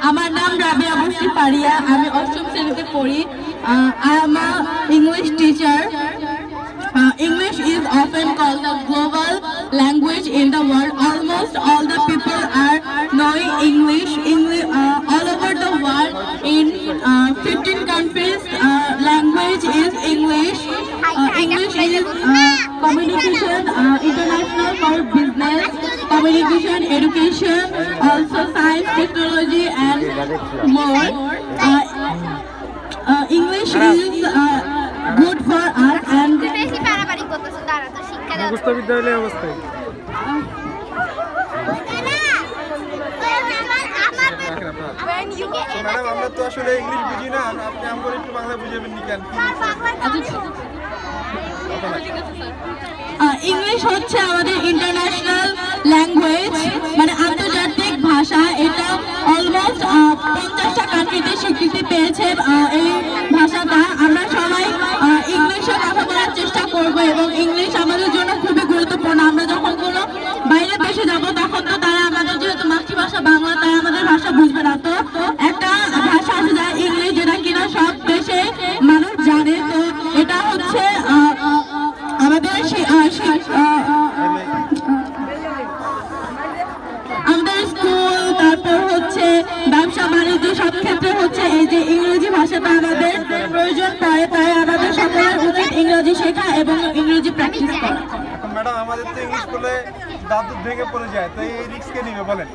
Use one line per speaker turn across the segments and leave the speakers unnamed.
আমার নাম রাবিয়া বসরি পারিয়া, আমি অষ্টম শ্রেণীতে পড়ি। I am a English teacher. English is often called the global language in the world. Almost all the people are knowing English. All over the world in 15 countries, language is English. English is communication, international for business, communication, education, also science, technology, and more. English is good for us and
মুখস্থ বিদ্যালয়ের অবস্থায়
madam আমরা তো আসলে English বুঝি না, আপনি আমাকে একটু বাংলা বুঝাবেন নি কেন?
ইংলিশ হচ্ছে আমাদের ইন্টারন্যাশনাল ল্যাঙ্গুয়েজ, মানে আন্তর্জাতিক ভাষা। এটা অলমোস্ট 50টা কান্ট্রিতে স্বীকৃতি পেয়েছে এই ভাষাটা। আমরা সবাই ইংলিশে কথা বলার চেষ্টা করব এবং ইংলিশ আমাদের জন্য খুবই গুরুত্বপূর্ণ। আমরা যখন কোনো বাইরের দেশে যাব তখন তো তারা আমাদের যেহেতু মাতৃভাষা বাংলা, তারা আমাদের ভাষা বুঝবে না। তো একটা ভাষা আছে যা ইংলিশ, যেটা কিনা সব দেশে মানুষ জানে। তো এটা হচ্ছে আমাদের স্কুল, তারপর হচ্ছে ব্যবসা বাণিজ্য, সব ক্ষেত্রে হচ্ছে এই যে ইংরেজি ভাষাটা আমাদের প্রয়োজন পড়ে। তাই আমাদের সকলের উচিত ইংরেজি শেখা এবং ইংরেজি প্র্যাকটিস করা।
ম্যাডাম আমাদের তো ইংলিশ বলে দাঁত ভেঙে পড়ে যায়, তো এই রিস্ক কে নিবে বলেন?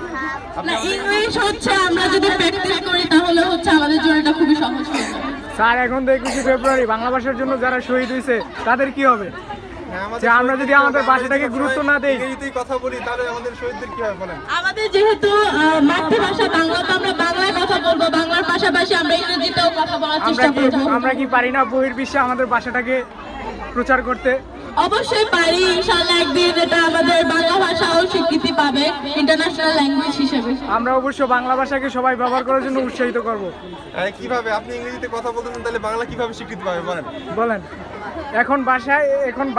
না, ইংলিশ হচ্ছে আমরা যদি প্র্যাকটিস করি তাহলে হচ্ছে আমাদের জন্য এটা খুবই সহজ হয়ে যাবে।
স্যার, এখন তো 21শে ফেব্রুয়ারি, বাংলা ভাষার জন্য যারা শহীদ হয়েছে তাদের কি হবে? যে আমরা যদি আমাদের ভাষাটাকে গুরুত্ব না দেই,
ইংরেজিতেই কথা বলি, তাহলে আমাদের শহীদদের কি হবে বলেন?
আমাদের যেহেতু মাতৃভাষা বাংলা, তো আমরা বাংলায় কথা বলবো, বাংলার পাশাপাশি আমরা ইংরেজিতেও কথা বলার চেষ্টা করব।
আমরা কি পারি না বহির্বিশ্বে আমাদের ভাষাটাকে প্রচার করতে?
অবশ্যই পারি, ইনশাআল্লাহ একদিন এটা আমাদের বাংলা ভাষাও স্বীকৃতি পাবে ইন্টারন্যাশনাল ল্যাঙ্গুয়েজ হিসেবে।
আমরা অবশ্য বাংলা ভাষাকে সবাই ব্যবহার করার জন্য উৎসাহিত করব।
কিভাবে আপনি ইংরেজিতে কথা বলতেন, তাহলে বাংলা কিভাবে স্বীকৃতি পাবে বলেন?
বলেন। এখন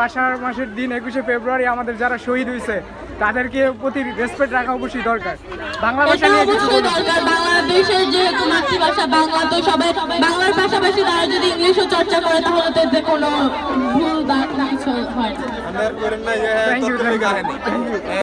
ভাষার মাসের দিন 21শে ফেব্রুয়ারি আমাদের যারা শহীদ হয়েছে তাদেরকে প্রতি রেসপেক্ট রাখা অবশ্যই দরকার। বাংলা ভাষা নিয়ে কিছু
অবশ্যই দরকার। বাংলাদেশের যেহেতু মাতৃভাষা বাংলা, তো সবাই বাংলার পাশাপাশি তারা যদি ইংলিশও চর্চা করে তাহলে তো এতে কোনো ভুল বা কিছু হয় না।
আমরা করেন না,